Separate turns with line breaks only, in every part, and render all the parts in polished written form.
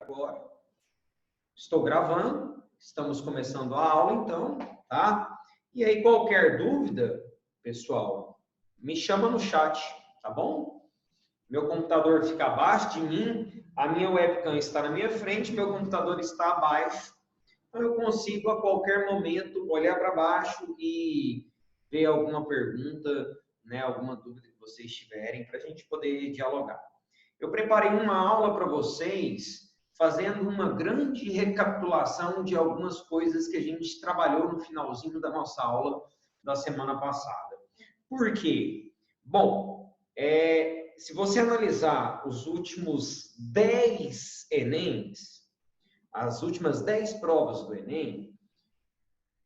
Agora, estou gravando, estamos começando a aula, então, tá? E aí, qualquer dúvida, pessoal, me chama no chat, tá bom? Meu computador fica abaixo de mim, a minha webcam está na minha frente, meu computador está abaixo, então eu consigo a qualquer momento olhar para baixo e ver alguma pergunta, né, alguma dúvida que vocês tiverem, para a gente poder dialogar. Eu preparei uma aula para vocês, fazendo uma grande recapitulação de algumas coisas que a gente trabalhou no finalzinho da nossa aula da semana passada. Por quê? Bom, se você analisar os últimos 10 Enems, as últimas 10 provas do Enem,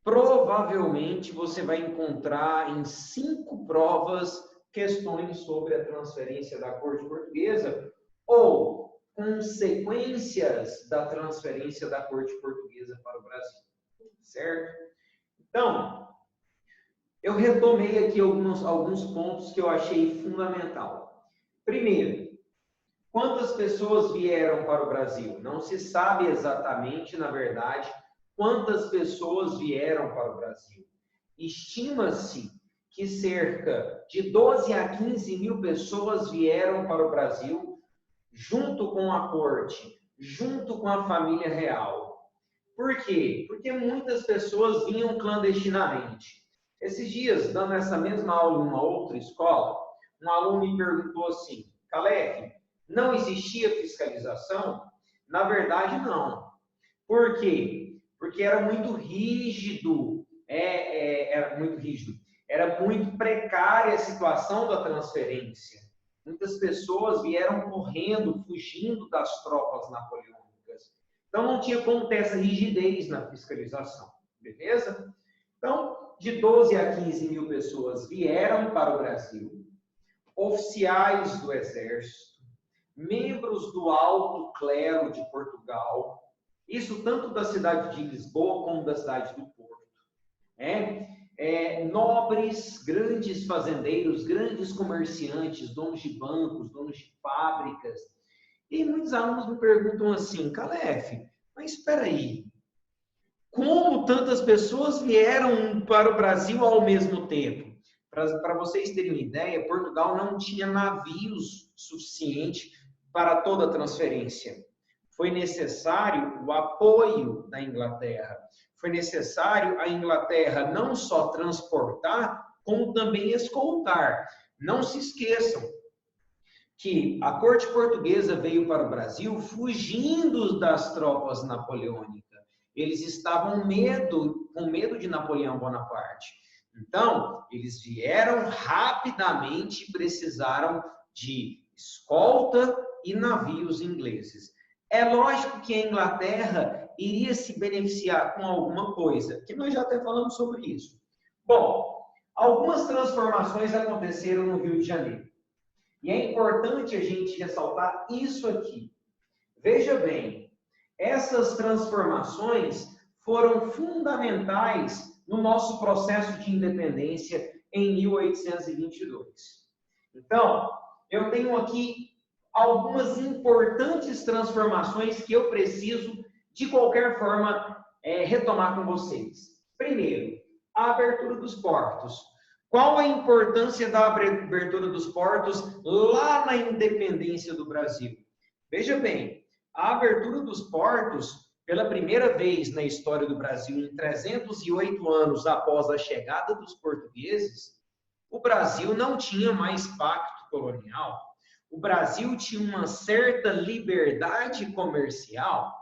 provavelmente você vai encontrar em 5 provas questões sobre a transferência da corte portuguesa ou consequências da transferência da corte portuguesa para o Brasil, certo? Então, eu retomei aqui alguns pontos que eu achei fundamental. Primeiro, quantas pessoas vieram para o Brasil? Não se sabe exatamente, na verdade, quantas pessoas vieram para o Brasil. Estima-se que cerca de 12 a 15 mil pessoas vieram para o Brasil, junto com a corte, junto com a família real. Por quê? Porque muitas pessoas vinham clandestinamente. Esses dias, dando essa mesma aula em uma outra escola, um aluno me perguntou assim: Calef, não existia fiscalização? Na verdade, não. Por quê? Porque era muito rígido, era muito rígido. Era muito precária a situação da transferência. Muitas pessoas vieram correndo, fugindo das tropas napoleônicas. Então, não tinha como ter essa rigidez na fiscalização, beleza? Então, de 12 a 15 mil pessoas vieram para o Brasil, oficiais do Exército, membros do alto clero de Portugal, isso tanto da cidade de Lisboa como da cidade do Porto, nobres, grandes fazendeiros, grandes comerciantes, donos de bancos, donos de fábricas. E muitos alunos me perguntam assim: Calef, mas espera aí, como tantas pessoas vieram para o Brasil ao mesmo tempo? Para vocês terem uma ideia, Portugal não tinha navios suficientes para toda a transferência. Foi necessário o apoio da Inglaterra. Foi necessário a Inglaterra não só transportar, como também escoltar. Não se esqueçam que a corte portuguesa veio para o Brasil fugindo das tropas napoleônicas. Eles estavam com medo de Napoleão Bonaparte. Então, eles vieram rapidamente e precisaram de escolta e navios ingleses. É lógico que a Inglaterra iria se beneficiar com alguma coisa, que nós já até falamos sobre isso. Bom, algumas transformações aconteceram no Rio de Janeiro. E é importante a gente ressaltar isso aqui. Veja bem, essas transformações foram fundamentais no nosso processo de independência em 1822. Então, eu tenho aqui algumas importantes transformações que eu preciso, de qualquer forma, retomar com vocês. Primeiro, a abertura dos portos. Qual a importância da abertura dos portos lá na independência do Brasil? Veja bem, a abertura dos portos, pela primeira vez na história do Brasil, em 308 anos após a chegada dos portugueses, o Brasil não tinha mais pacto colonial. O Brasil tinha uma certa liberdade comercial,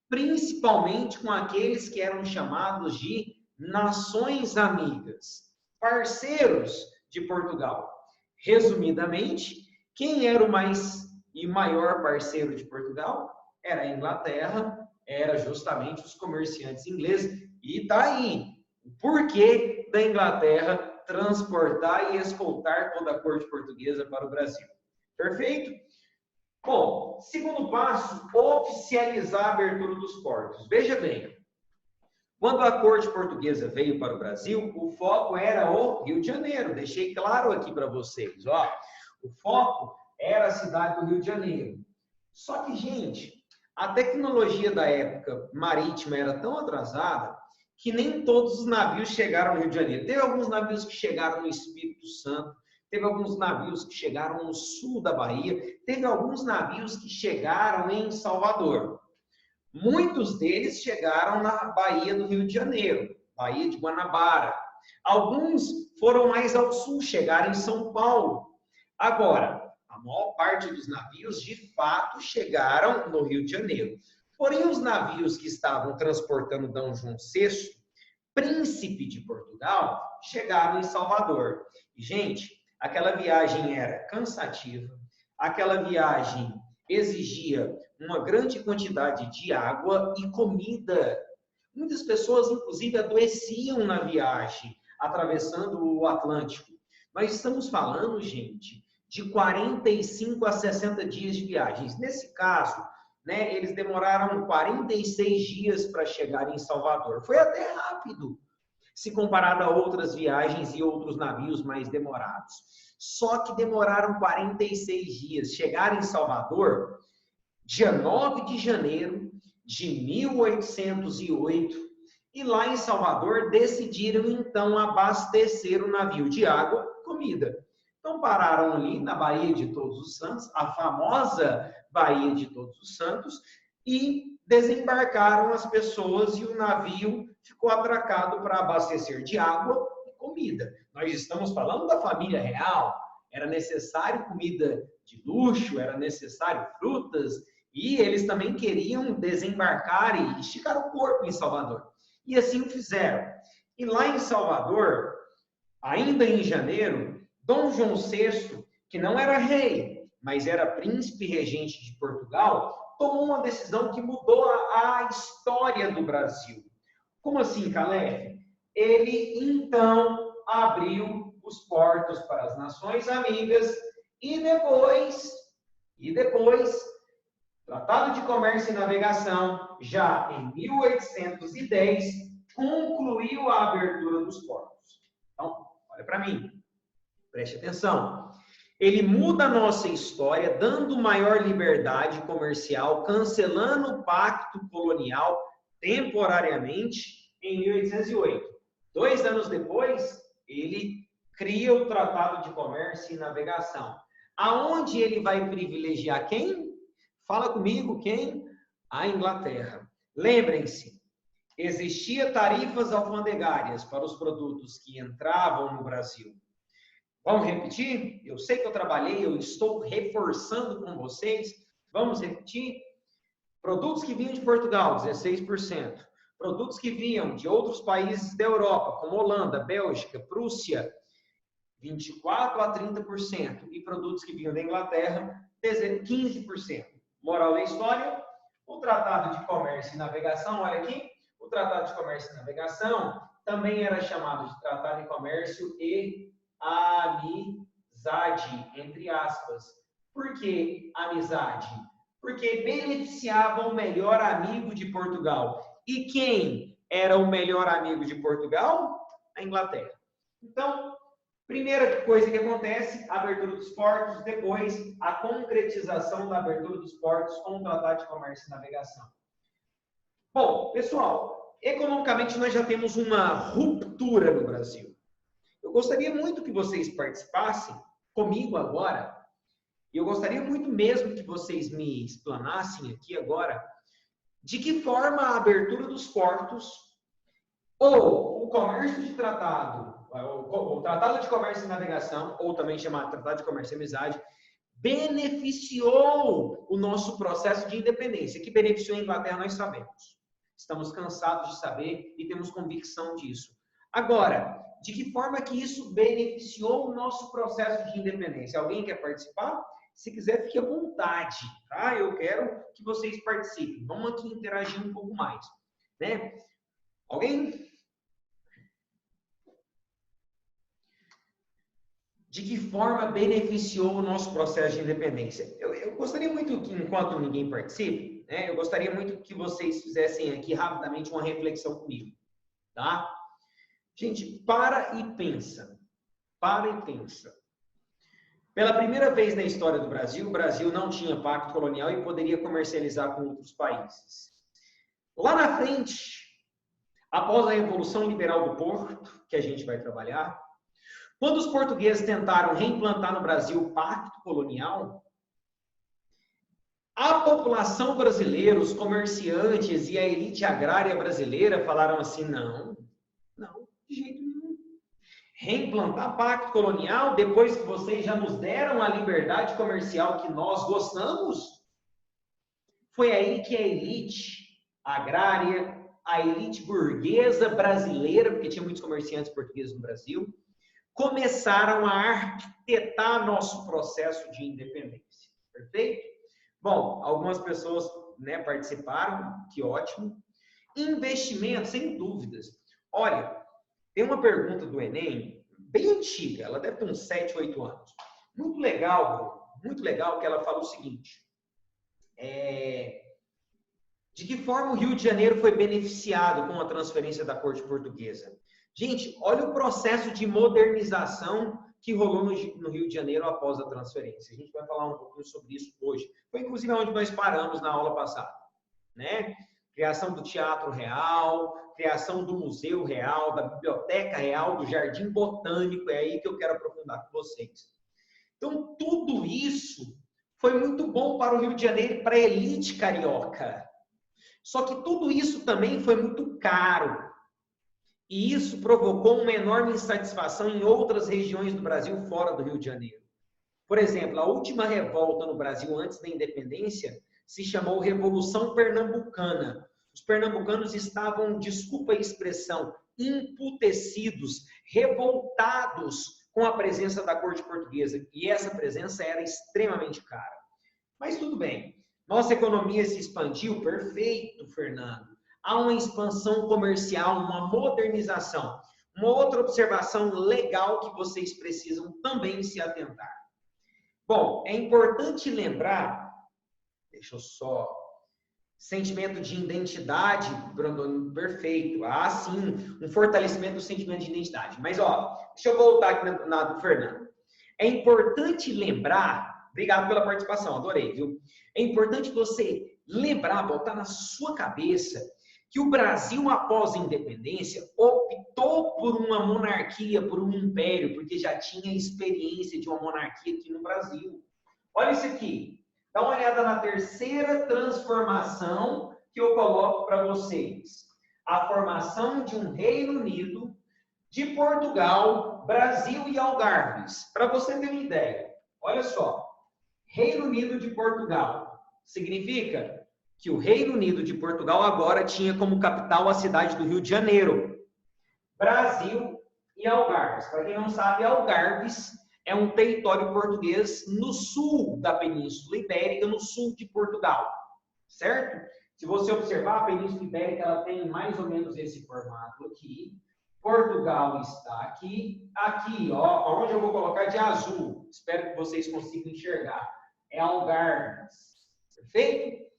principalmente com aqueles que eram chamados de nações amigas, parceiros de Portugal. Resumidamente, quem era o mais e maior parceiro de Portugal? Era a Inglaterra, era justamente os comerciantes ingleses. E está aí o porquê da Inglaterra transportar e escoltar toda a corte portuguesa para o Brasil. Perfeito? Bom, segundo passo, oficializar a abertura dos portos. Veja bem, quando a corte portuguesa veio para o Brasil, o foco era o Rio de Janeiro. Deixei claro aqui para vocês, ó. O foco era a cidade do Rio de Janeiro. Só que, gente, A tecnologia da época marítima era tão atrasada que nem todos os navios chegaram no Rio de Janeiro. Teve alguns navios que chegaram no Espírito Santo, teve alguns navios que chegaram no sul da Bahia, teve alguns navios que chegaram em Salvador. Muitos deles chegaram na Baía do Rio de Janeiro, Baía de Guanabara. Alguns foram mais ao sul, chegaram em São Paulo. Agora, a maior parte dos navios, de fato, chegaram no Rio de Janeiro. Porém, os navios que estavam transportando D. João VI, príncipe de Portugal, chegaram em Salvador. E, gente, aquela viagem era cansativa, aquela viagem exigia uma grande quantidade de água e comida. Muitas pessoas, inclusive, adoeciam na viagem, atravessando o Atlântico. Nós estamos falando, gente, de 45 a 60 dias de viagens. Nesse caso, né, eles demoraram 46 dias para chegar em Salvador. Foi até rápido, se comparado a outras viagens e outros navios mais demorados. Só que demoraram 46 dias. Chegaram em Salvador, dia 9 de janeiro de 1808, e lá em Salvador decidiram então abastecer o navio de água e comida. Então pararam ali na Baía de Todos os Santos, a famosa Baía de Todos os Santos, e desembarcaram as pessoas e o navio ficou atracado para abastecer de água e comida. Nós estamos falando da família real, era necessário comida de luxo, era necessário frutas, e eles também queriam desembarcar e esticar o corpo em Salvador. E assim o fizeram. E lá em Salvador, ainda em janeiro, D. João VI, que não era rei, mas era príncipe regente de Portugal, tomou uma decisão que mudou a história do Brasil. Como assim, Calef? Ele, então, abriu os portos para as nações amigas e depois, Tratado de Comércio e Navegação, já em 1810, concluiu a abertura dos portos. Então, olha para mim, preste atenção. Ele muda a nossa história, dando maior liberdade comercial, cancelando o pacto colonial temporariamente em 1808. 2 anos depois, ele cria o Tratado de Comércio e Navegação. Aonde ele vai privilegiar quem? Fala comigo, quem? A Inglaterra. Lembrem-se, existia tarifas alfandegárias para os produtos que entravam no Brasil. Vamos repetir? Eu sei que eu trabalhei, eu estou reforçando com vocês. Vamos repetir? Produtos que vinham de Portugal, 16%. Produtos que vinham de outros países da Europa, como Holanda, Bélgica, Prússia, 24% a 30%. E produtos que vinham da Inglaterra, 15%. Moral da história, o Tratado de Comércio e Navegação, olha aqui, o Tratado de Comércio e Navegação também era chamado de Tratado de Comércio e Amizade, entre aspas. Por que amizade? Porque beneficiava o melhor amigo de Portugal. E quem era o melhor amigo de Portugal? A Inglaterra. Então, primeira coisa que acontece, a abertura dos portos, depois a concretização da abertura dos portos com o Tratado de Comércio e Navegação. Bom, pessoal, economicamente nós já temos uma ruptura no Brasil. Eu gostaria muito que vocês participassem comigo agora, e eu gostaria muito mesmo que vocês me explanassem aqui agora, de que forma a abertura dos portos ou o comércio de tratado, o Tratado de Comércio e Navegação, ou também chamado Tratado de Comércio e Amizade, beneficiou o nosso processo de independência. Que beneficiou a Inglaterra, nós sabemos. Estamos cansados de saber e temos convicção disso. Agora, de que forma que isso beneficiou o nosso processo de independência? Alguém quer participar? Se quiser, fique à vontade, tá? Eu quero que vocês participem. Vamos aqui interagir um pouco mais, né? Alguém? De que forma beneficiou o nosso processo de independência? Eu gostaria muito que, enquanto ninguém participe, né, eu gostaria muito que vocês fizessem aqui rapidamente uma reflexão comigo, tá? Gente, para e pensa. Para e pensa. Pela primeira vez na história do Brasil, o Brasil não tinha pacto colonial e poderia comercializar com outros países. Lá na frente, após a Revolução Liberal do Porto, que a gente vai trabalhar, quando os portugueses tentaram reimplantar no Brasil o pacto colonial, a população brasileira, os comerciantes e a elite agrária brasileira falaram assim, não, de jeito nenhum. Reimplantar pacto colonial depois que vocês já nos deram a liberdade comercial que nós gostamos? Foi aí que a elite agrária, a elite burguesa brasileira, porque tinha muitos comerciantes portugueses no Brasil, começaram a arquitetar nosso processo de independência. Perfeito? Bom, algumas pessoas, né, participaram, que ótimo. Investimento, sem dúvidas. Olha, tem uma pergunta do Enem, bem antiga, ela deve ter uns 7, 8 anos. Muito legal, que ela fala o seguinte. De que forma o Rio de Janeiro foi beneficiado com a transferência da corte portuguesa? Gente, olha o processo de modernização que rolou no Rio de Janeiro após a transferência. A gente vai falar um pouquinho sobre isso hoje. Foi inclusive onde nós paramos na aula passada, né? Criação do Teatro Real, criação do Museu Real, da Biblioteca Real, do Jardim Botânico, é aí que eu quero aprofundar com vocês. Então, tudo isso foi muito bom para o Rio de Janeiro e para a elite carioca. Só que tudo isso também foi muito caro. E isso provocou uma enorme insatisfação em outras regiões do Brasil fora do Rio de Janeiro. Por exemplo, a última revolta no Brasil antes da independência se chamou Revolução Pernambucana. Os pernambucanos estavam, desculpa a expressão, emputecidos, revoltados com a presença da corte portuguesa. E essa presença era extremamente cara. Mas tudo bem. Nossa economia se expandiu, perfeito, Fernando. Há uma expansão comercial, uma modernização. Uma outra observação legal que vocês precisam também se atentar. Bom, é importante lembrar, deixa eu só, sentimento de identidade, Brandon, perfeito. Ah, sim, um fortalecimento do sentimento de identidade. Mas, ó, deixa eu voltar aqui na do Fernando. É importante lembrar, obrigado pela participação, adorei, viu? É importante você lembrar, botar na sua cabeça que o Brasil, após a independência, optou por uma monarquia, por um império, porque já tinha experiência de uma monarquia aqui no Brasil. Olha isso aqui. Dá uma olhada na terceira transformação que eu coloco para vocês. A formação de um Reino Unido, de Portugal, Brasil e Algarves. Para você ter uma ideia, olha só. Reino Unido de Portugal significa que o Reino Unido de Portugal agora tinha como capital a cidade do Rio de Janeiro. Brasil e Algarves. Para quem não sabe, Algarves é um território português no sul da Península Ibérica, no sul de Portugal. Certo? Se você observar, a Península Ibérica ela tem mais ou menos esse formato aqui. Portugal está aqui. Aqui, ó, onde eu vou colocar de azul. Espero que vocês consigam enxergar. É Algarves. Perfeito?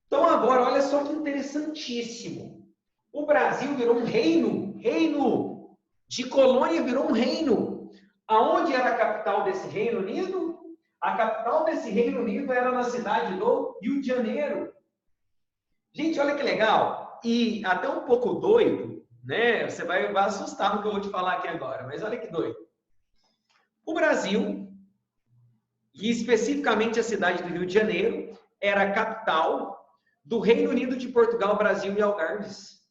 Então agora, olha só que interessantíssimo. O Brasil virou um reino. Reino de colônia virou um reino. Aonde era a capital desse Reino Unido? A capital desse Reino Unido era na cidade do Rio de Janeiro. Gente, olha que legal. E até um pouco doido, né? Você vai assustar no que eu vou te falar aqui agora, mas olha que doido. O Brasil, e especificamente a cidade do Rio de Janeiro, era a capital do Reino Unido de Portugal, Brasil e Algarves.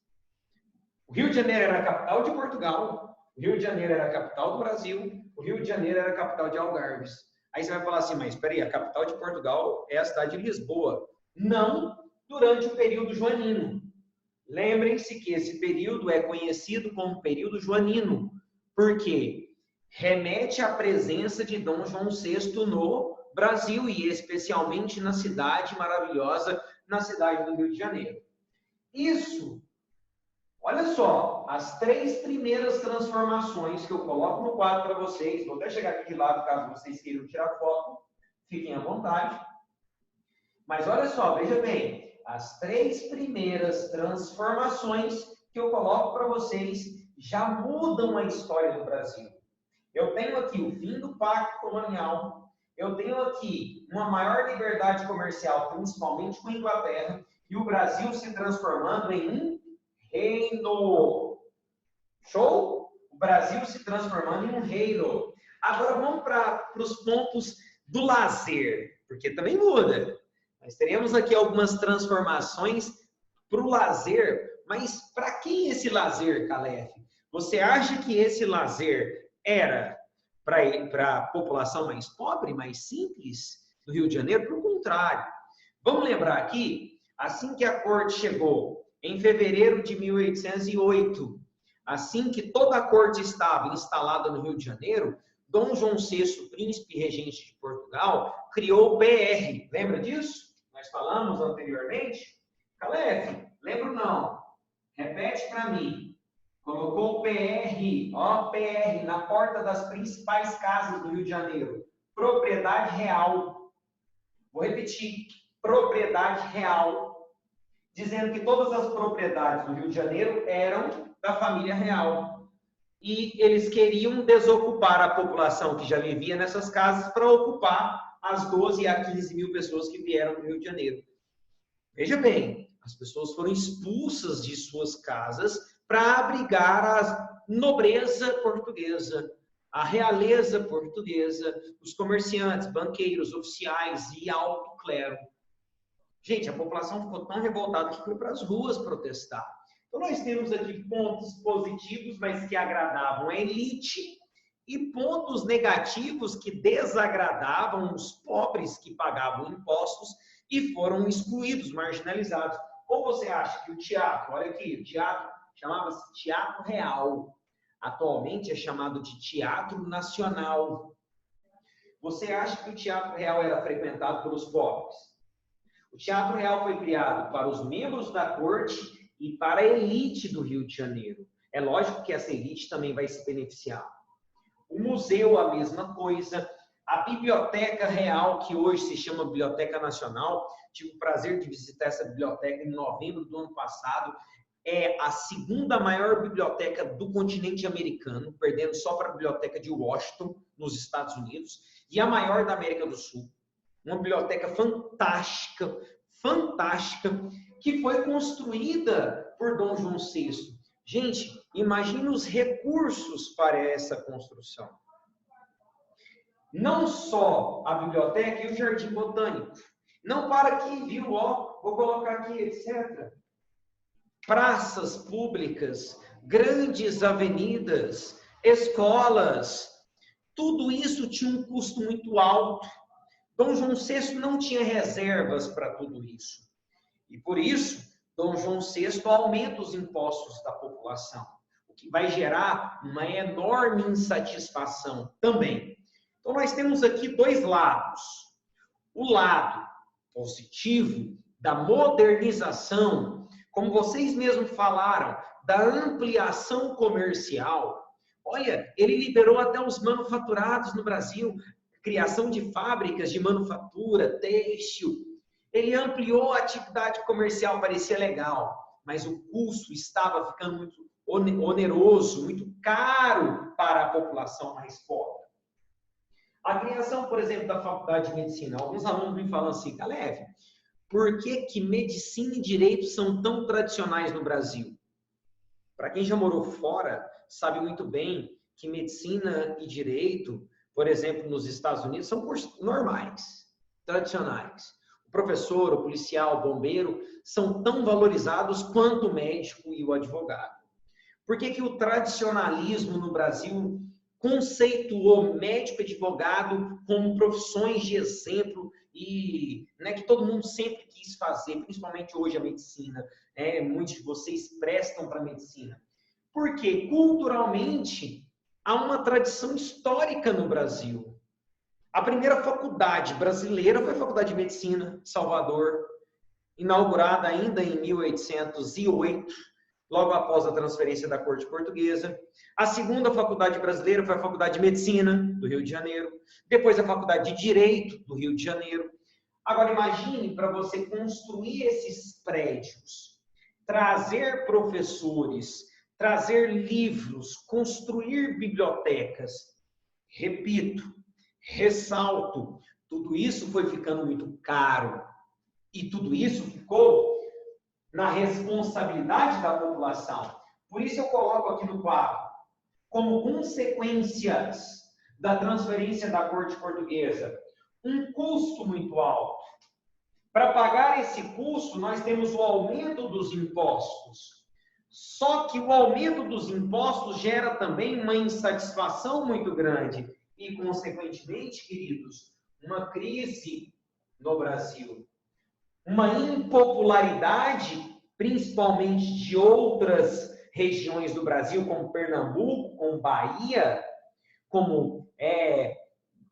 O Rio de Janeiro era a capital de Portugal, o Rio de Janeiro era a capital do Brasil, o Rio de Janeiro era a capital de Algarves. Aí você vai falar assim, mas espera aí, a capital de Portugal é a cidade de Lisboa. Não durante o período joanino. Lembrem-se que esse período é conhecido como período joanino, porque remete à presença de Dom João VI no Brasil e especialmente na cidade maravilhosa, na cidade do Rio de Janeiro. Isso, olha só, as 3 primeiras transformações que eu coloco no quadro para vocês, vou até chegar aqui de lado caso vocês queiram tirar foto, fiquem à vontade. Mas olha só, veja bem, as 3 primeiras transformações que eu coloco para vocês já mudam a história do Brasil. Eu tenho aqui o fim do pacto colonial, eu tenho aqui uma maior liberdade comercial, principalmente com a Inglaterra, e o Brasil se transformando em um reino. Show? O Brasil se transformando em um reino. Agora vamos para os pontos do lazer, porque também muda. Nós teremos aqui algumas transformações para o lazer, mas para quem esse lazer, Calef? Você acha que esse lazer era para a população mais pobre, mais simples do Rio de Janeiro? Pelo contrário. Vamos lembrar aqui, assim que a corte chegou, em fevereiro de 1808, assim que toda a corte estava instalada no Rio de Janeiro, Dom João VI, príncipe regente de Portugal, criou o PR. Lembra disso? Nós falamos anteriormente. Calef, lembro não. Repete para mim. Colocou o PR, ó, PR, na porta das principais casas do Rio de Janeiro. Propriedade real. Vou repetir. Propriedade real. Dizendo que todas as propriedades do Rio de Janeiro eram da família real. E eles queriam desocupar a população que já vivia nessas casas para ocupar as 12 a 15 mil pessoas que vieram do Rio de Janeiro. Veja bem, as pessoas foram expulsas de suas casas para abrigar a nobreza portuguesa, a realeza portuguesa, os comerciantes, banqueiros, oficiais e alto clero. Gente, a população ficou tão revoltada que foi para as ruas protestar. Então, nós temos aqui pontos positivos, mas que agradavam a elite, e pontos negativos que desagradavam os pobres que pagavam impostos e foram excluídos, marginalizados. Ou você acha que o teatro, olha aqui, o teatro chamava-se Teatro Real. Atualmente é chamado de Teatro Nacional. Você acha que o Teatro Real era frequentado pelos pobres? O Teatro Real foi criado para os membros da corte e para a elite do Rio de Janeiro. É lógico que essa elite também vai se beneficiar. O museu, a mesma coisa. A Biblioteca Real, que hoje se chama Biblioteca Nacional, tive o prazer de visitar essa biblioteca em novembro do ano passado. É a segunda maior biblioteca do continente americano, perdendo só para a Biblioteca de Washington, nos Estados Unidos, e a maior da América do Sul. Uma biblioteca fantástica, fantástica, que foi construída por Dom João VI. Gente, imagine os recursos para essa construção. Não só a biblioteca e o jardim botânico. Não para aqui, viu? Ó, vou colocar aqui, etc. Praças públicas, grandes avenidas, escolas. Tudo isso tinha um custo muito alto. Dom João VI não tinha reservas para tudo isso. E por isso, Dom João VI aumenta os impostos da população, o que vai gerar uma enorme insatisfação também. Então, nós temos aqui dois lados. O lado positivo da modernização, como vocês mesmos falaram, da ampliação comercial. Olha, ele liberou até os manufaturados no Brasil, criação de fábricas de manufatura, têxtil. Ele ampliou a atividade comercial, parecia legal, mas o custo estava ficando muito oneroso, muito caro para a população mais pobre. A criação, por exemplo, da Faculdade de Medicina. Alguns alunos me falam assim, Calef, por que medicina e direito são tão tradicionais no Brasil? Para quem já morou fora, sabe muito bem que medicina e direito, por exemplo, nos Estados Unidos, são cursos normais, tradicionais. O professor, o policial, o bombeiro são tão valorizados quanto o médico e o advogado. Por que o tradicionalismo no Brasil conceituou médico e advogado como profissões de exemplo e que todo mundo sempre quis fazer, principalmente hoje a medicina? Muitos de vocês prestam para a medicina. Porque culturalmente há uma tradição histórica no Brasil. A primeira faculdade brasileira foi a Faculdade de Medicina de Salvador, inaugurada ainda em 1808, logo após a transferência da corte portuguesa. A segunda faculdade brasileira foi a Faculdade de Medicina do Rio de Janeiro, depois a Faculdade de Direito do Rio de Janeiro. Agora imagine para você construir esses prédios, trazer professores, trazer livros, construir bibliotecas. repito, ressalto, tudo isso foi ficando muito caro e tudo isso ficou na responsabilidade da população. Por isso eu coloco aqui no quadro, como consequências da transferência da corte portuguesa, um custo muito alto. Para pagar esse custo, nós temos o aumento dos impostos. Só que o aumento dos impostos gera também uma insatisfação muito grande e, consequentemente, queridos, uma crise no Brasil. Uma impopularidade, principalmente de outras regiões do Brasil, como Pernambuco, como Bahia, como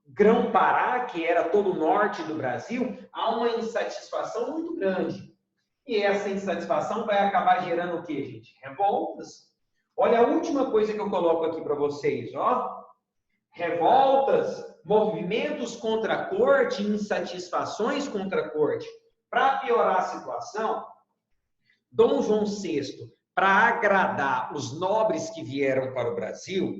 Grão-Pará, que era todo o norte do Brasil, há uma insatisfação muito grande. E essa insatisfação vai acabar gerando o quê, gente? Revoltas. Olha a última coisa que eu coloco aqui para vocês, ó. Revoltas, movimentos contra a corte, insatisfações contra a corte. Para piorar a situação, Dom João VI, para agradar os nobres que vieram para o Brasil,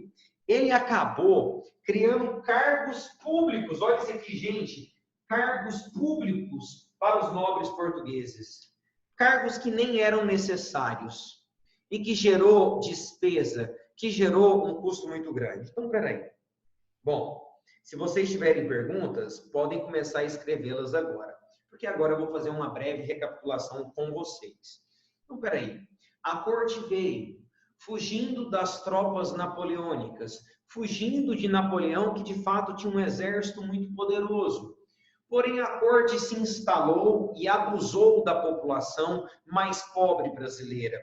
ele acabou criando cargos públicos. Olha isso aqui, gente. Cargos públicos para os nobres portugueses. Cargos que nem eram necessários. E que gerou despesa, que gerou um custo muito grande. Então, peraí. Bom, se vocês tiverem perguntas, podem começar a escrevê-las agora. Porque agora eu vou fazer uma breve recapitulação com vocês. Então, peraí. A corte veio fugindo das tropas napoleônicas, fugindo de Napoleão, que de fato tinha um exército muito poderoso. Porém, a corte se instalou e abusou da população mais pobre brasileira.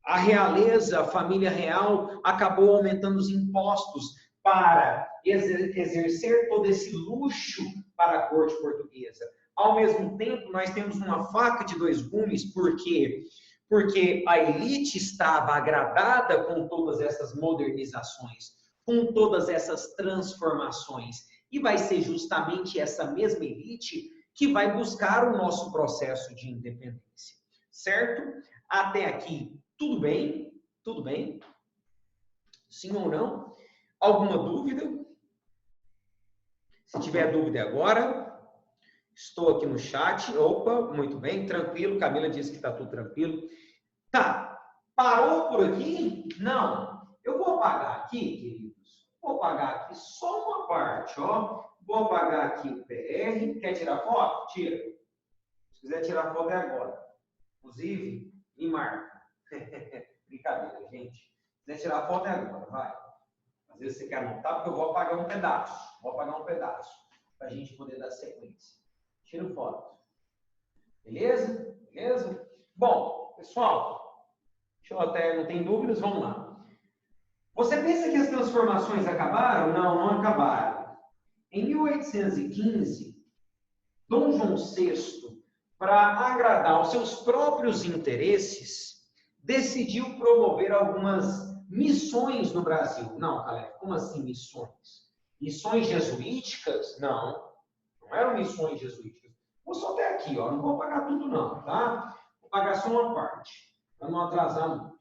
A realeza, a família real, acabou aumentando os impostos para exercer todo esse luxo para a corte portuguesa. Ao mesmo tempo, nós temos uma faca de dois gumes, porque a elite estava agradada com todas essas modernizações, com todas essas transformações. E vai ser justamente essa mesma elite que vai buscar o nosso processo de independência. Certo? Até aqui, tudo bem? Tudo bem? Sim ou não? Alguma dúvida? Se tiver dúvida agora, estou aqui no chat. Opa, muito bem, tranquilo. Camila disse que está tudo tranquilo. Tá, parou por aqui? Não. Eu vou apagar aqui, queridos. Vou apagar aqui só uma parte, ó. Vou apagar aqui o PR. Quer tirar foto? Tira. Se quiser tirar foto é agora. Inclusive, me marca. Brincadeira, gente. Se quiser tirar foto é agora, vai. Às vezes você quer anotar, porque eu vou apagar um pedaço. Vou apagar um pedaço. Para a gente poder dar sequência. Tira foto. Beleza? Beleza? Bom, pessoal, deixa eu até, não tem dúvidas, vamos lá. Você pensa que as transformações acabaram? Não, não acabaram. Em 1815, Dom João VI, para agradar aos seus próprios interesses, decidiu promover algumas missões no Brasil. Não, Caleb, como assim missões? Missões jesuíticas? Não, não eram missões jesuíticas. Vou só até aqui, ó, não vou pagar tudo não, tá? Vou pagar só uma parte, para não atrasar muito.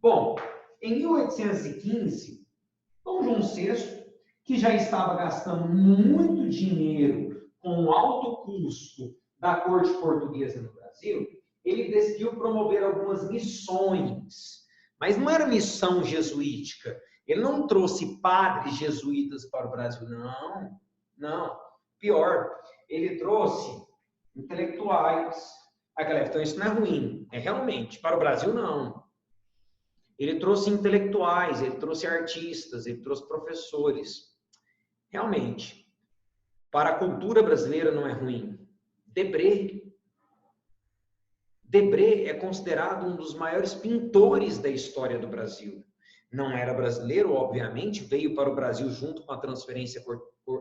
Bom, em 1815, Dom João VI, que já estava gastando muito dinheiro com o alto custo da corte portuguesa no Brasil, ele decidiu promover algumas missões. Mas não era missão jesuítica. Ele não trouxe padres jesuítas para o Brasil. Não, não. Pior, ele trouxe intelectuais. Então, isso não é ruim. É realmente. Para o Brasil, não. Ele trouxe intelectuais, ele trouxe artistas, ele trouxe professores. Realmente. Para a cultura brasileira não é ruim. Debré é considerado um dos maiores pintores da história do Brasil. Não era brasileiro, obviamente, veio para o Brasil junto com a transferência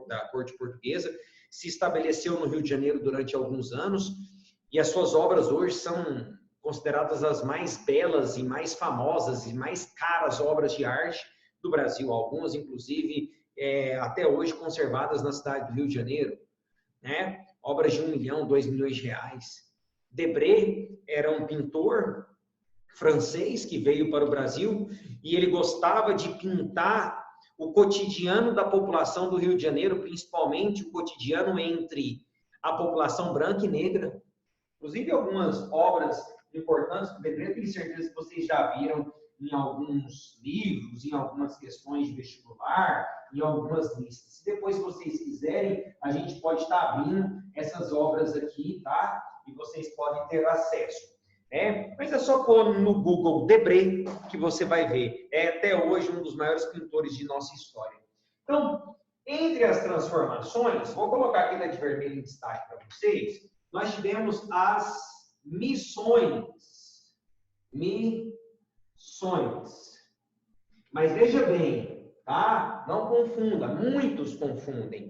da corte portuguesa, se estabeleceu no Rio de Janeiro durante alguns anos, e as suas obras hoje são consideradas as mais belas e mais famosas e mais caras obras de arte do Brasil. Algumas, inclusive, até hoje conservadas na cidade do Rio de Janeiro, né? Obras de 1 milhão, 2 milhões de reais. Debré era um pintor francês que veio para o Brasil e ele gostava de pintar o cotidiano da população do Rio de Janeiro, principalmente o cotidiano entre a população branca e negra. Inclusive, algumas obras importantes do Pedreira, tenho certeza que vocês já viram em alguns livros, em algumas questões de vestibular, em algumas listas. Se depois vocês quiserem, a gente pode estar abrindo essas obras aqui, tá? E vocês podem ter acesso. Mas é só pôr no Google Debré que você vai ver. É até hoje um dos maiores pintores de nossa história. Então, entre as transformações, vou colocar aqui na de vermelho em destaque para vocês, nós tivemos as missões. Missões. Mas veja bem, tá? Não confunda, muitos confundem.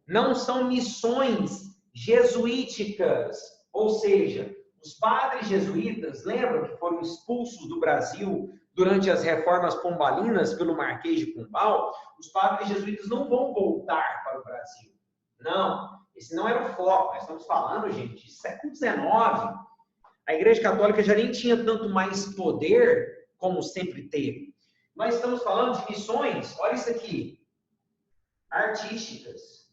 Não são missões jesuíticas, ou seja, os padres jesuítas, lembram que foram expulsos do Brasil durante as reformas pombalinas pelo Marquês de Pombal? Os padres jesuítas não vão voltar para o Brasil. Não, esse não era o foco. Nós estamos falando, gente, de século XIX. A Igreja Católica já nem tinha tanto mais poder como sempre teve. Nós estamos falando de missões, olha isso aqui, artísticas.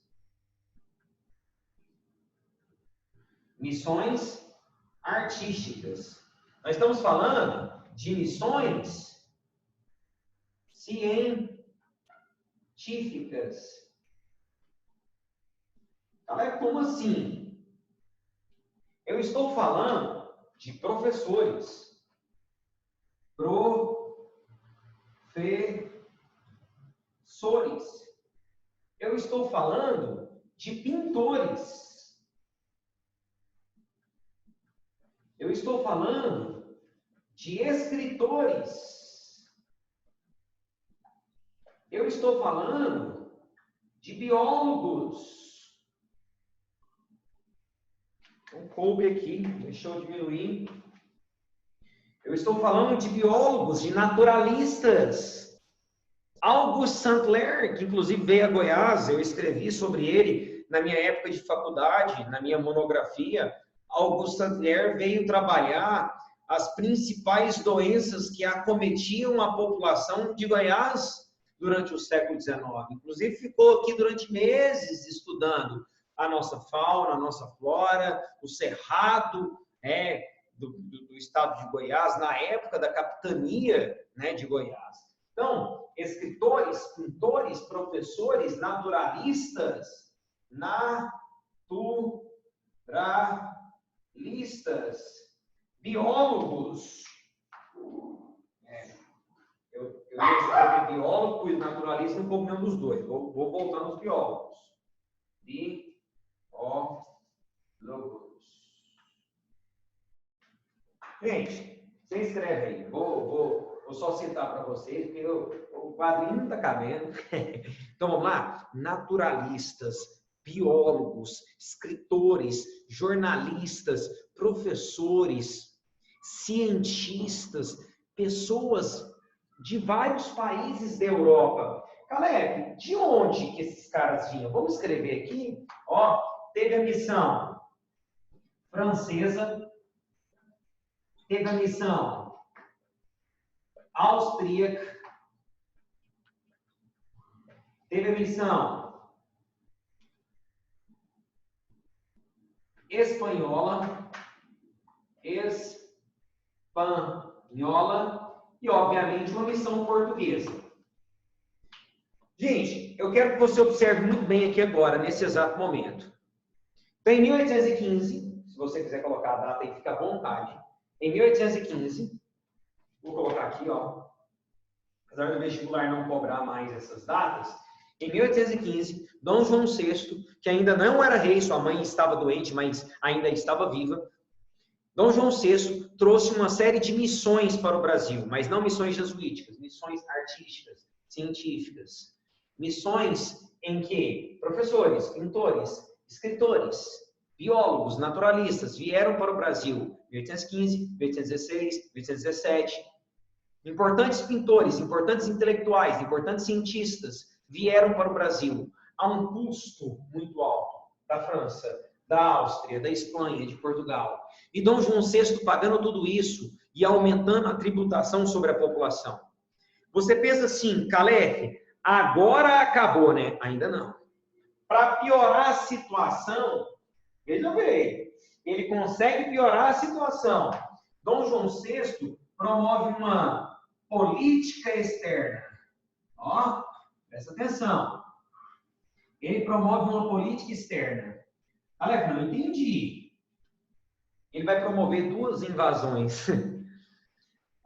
Missões artísticas. Nós estamos falando de missões científicas. Como assim? Eu estou falando de professores. Professores. Eu estou falando de pintores. Eu estou falando de escritores. Eu estou falando de biólogos. Então, coube aqui, deixa eu diminuir. Eu estou falando de biólogos, de naturalistas. Auguste Saint-Hilaire, que inclusive veio a Goiás, eu escrevi sobre ele na minha época de faculdade, na minha monografia. Auguste Saint-Hilaire veio trabalhar as principais doenças que acometiam a população de Goiás durante o século XIX. Inclusive, ficou aqui durante meses estudando a nossa fauna, a nossa flora, o cerrado do estado de Goiás, na época da capitania de Goiás. Então, escritores, pintores, professores, naturalistas, biólogos. Eu ia escrever biólogo e naturalista, não combinando dos dois. Vou voltar nos biólogos. Biólogos. Gente, você escreve aí. Vou só citar para vocês, porque o quadrinho não está cabendo. Então, vamos lá? Naturalistas, biólogos, escritores, jornalistas, professores, cientistas, pessoas de vários países da Europa. Caleb, de onde que esses caras vinham? Vamos escrever aqui. Teve a missão francesa, teve a missão austríaca, teve a missão espanhola e, obviamente, uma missão portuguesa. Gente, eu quero que você observe muito bem aqui agora, nesse exato momento. Então, em 1815, se você quiser colocar a data aí, fica à vontade. Em 1815, vou colocar aqui, apesar do vestibular não cobrar mais essas datas, em 1815, Dom João VI, que ainda não era rei, sua mãe estava doente, mas ainda estava viva, Dom João VI trouxe uma série de missões para o Brasil, mas não missões jesuíticas, missões artísticas, científicas. Missões em que professores, pintores, escritores, biólogos, naturalistas vieram para o Brasil em 1815, 1816, 1817. Importantes pintores, importantes intelectuais, importantes cientistas vieram para o Brasil a um custo muito alto da França, da Áustria, da Espanha, de Portugal. E Dom João VI pagando tudo isso e aumentando a tributação sobre a população. Você pensa assim, Calef, agora acabou, né? Ainda não. Para piorar a situação, veja bem, ele consegue piorar a situação. Dom João VI promove uma política externa. Ó, presta atenção. Ele promove uma política externa. Alex, não entendi. Ele vai promover 2 invasões.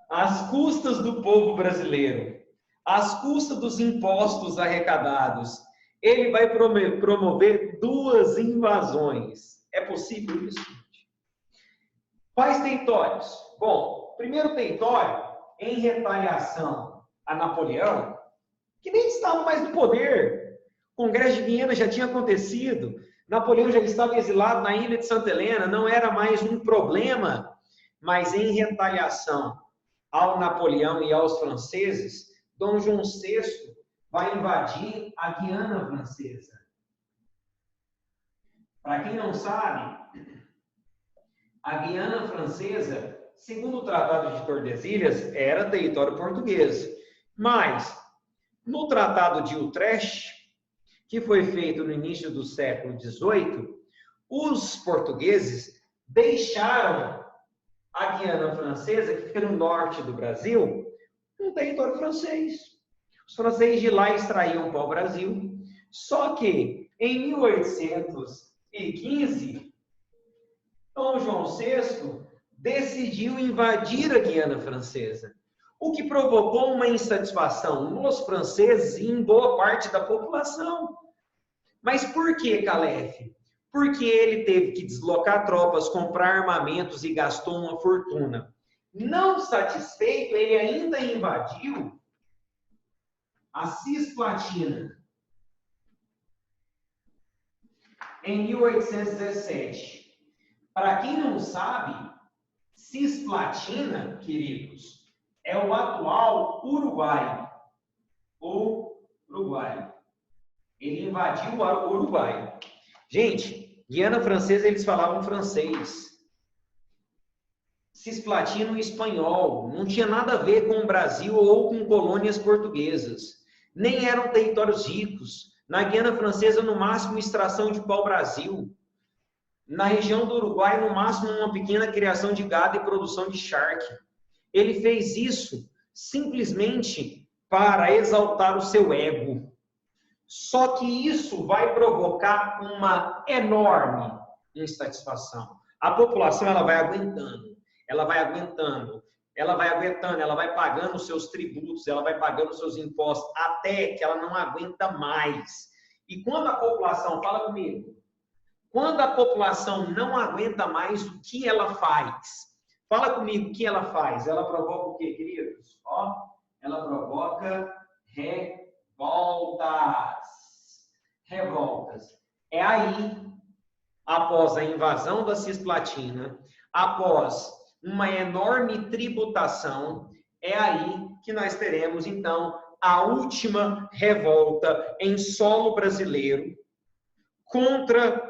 Às custas do povo brasileiro, às custas dos impostos arrecadados. Ele vai promover 2 invasões. É possível isso? Quais territórios? Bom, primeiro território, em retaliação a Napoleão, que nem estava mais no poder. O Congresso de Viena já tinha acontecido. Napoleão já estava exilado na ilha de Santa Helena, não era mais um problema. Mas em retaliação ao Napoleão e aos franceses, Dom João VI vai invadir a Guiana Francesa. Para quem não sabe, a Guiana Francesa, segundo o Tratado de Tordesilhas, era território português. Mas, no Tratado de Utrecht, que foi feito no início do século XVIII, os portugueses deixaram a Guiana Francesa, que fica no norte do Brasil, um território francês. Os franceses de lá extraíam pau-brasil. Só que, em 1815, Dom João VI decidiu invadir a Guiana Francesa, o que provocou uma insatisfação nos franceses e em boa parte da população. Mas por que, Calef? Porque ele teve que deslocar tropas, comprar armamentos e gastou uma fortuna. Não satisfeito, ele ainda invadiu a Cisplatina em 1817. Para quem não sabe, Cisplatina, queridos, é o atual Uruguai. O Uruguai. Ele invadiu o Uruguai. Gente, Guiana Francesa, eles falavam francês. Cisplatina, espanhol. Não tinha nada a ver com o Brasil ou com colônias portuguesas. Nem eram territórios ricos. Na Guiana Francesa, no máximo, extração de pau-brasil. Na região do Uruguai, no máximo, uma pequena criação de gado e produção de charque. Ele fez isso simplesmente para exaltar o seu ego. Só que isso vai provocar uma enorme insatisfação. A população ela vai aguentando, ela vai aguentando, ela vai aguentando, ela vai pagando os seus tributos, ela vai pagando os seus impostos, até que ela não aguenta mais. E quando a população, fala comigo, quando a população não aguenta mais, o que ela faz? Fala comigo o que ela faz. Ela provoca o quê, queridos? Ó, ela provoca revoltas. Revoltas. É aí, após a invasão da Cisplatina, após uma enorme tributação, é aí que nós teremos, então, a última revolta em solo brasileiro contra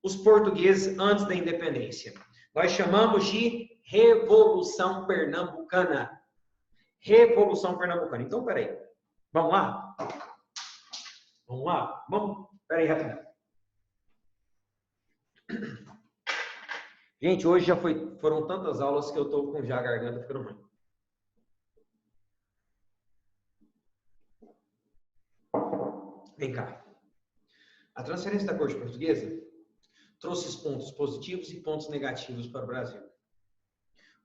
os portugueses antes da independência. Nós chamamos de Revolução Pernambucana. Revolução Pernambucana. Então, peraí. Vamos lá? Vamos lá? Vamos? Peraí, rapidinho. Gente, hoje já foram tantas aulas que eu estou com já a garganta ficando ruim. Vem cá. A transferência da corte portuguesa trouxe pontos positivos e pontos negativos para o Brasil.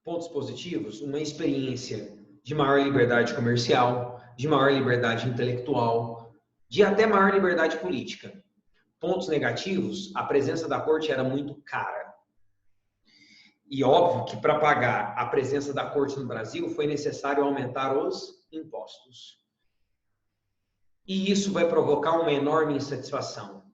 Pontos positivos, uma experiência de maior liberdade comercial, de maior liberdade intelectual, de até maior liberdade política. Pontos negativos, a presença da corte era muito cara. E óbvio que para pagar a presença da corte no Brasil foi necessário aumentar os impostos. E isso vai provocar uma enorme insatisfação.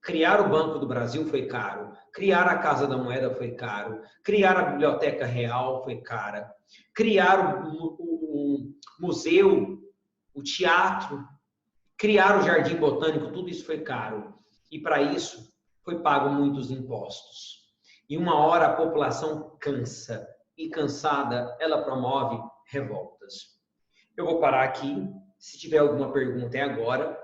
Criar o Banco do Brasil foi caro. Criar a Casa da Moeda foi caro. Criar a Biblioteca Real foi cara. Criar o museu, o teatro, criar o Jardim Botânico, tudo isso foi caro. E para isso foi pago muitos impostos. E uma hora a população cansa. E cansada, ela promove revoltas. Eu vou parar aqui. Se tiver alguma pergunta, é agora.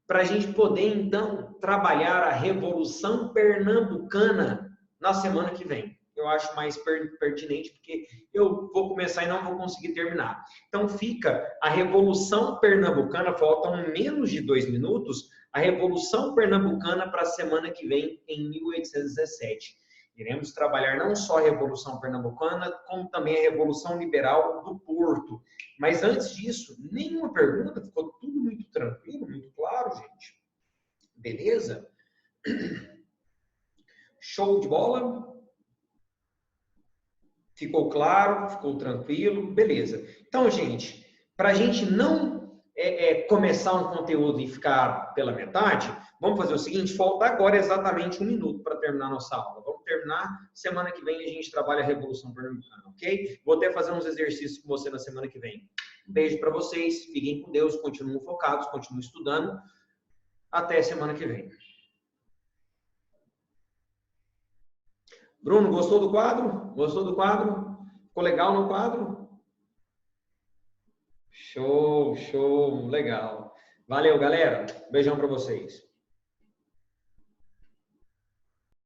Para a gente poder, então, trabalhar a Revolução Pernambucana na semana que vem. Eu acho mais pertinente, porque eu vou começar e não vou conseguir terminar. Então, fica a Revolução Pernambucana, faltam menos de 2 minutos, a Revolução Pernambucana para a semana que vem, em 1817. Iremos trabalhar não só a Revolução Pernambucana, como também a Revolução Liberal do Porto. Mas antes disso, nenhuma pergunta, ficou tudo muito tranquilo, muito claro, gente. Beleza? Show de bola? Ficou claro? Ficou tranquilo? Beleza. Então, gente, para a gente não começar um conteúdo e ficar pela metade, vamos fazer o seguinte, falta agora exatamente 1 minuto para terminar a nossa aula. Vamos terminar, semana que vem a gente trabalha a Revolução Pernambucana, ok? Vou até fazer uns exercícios com você na semana que vem. Um beijo para vocês, fiquem com Deus, continuem focados, continuem estudando. Até semana que vem. Bruno, gostou do quadro? Gostou do quadro? Ficou legal no quadro? Show, show, legal. Valeu, galera. Beijão para vocês.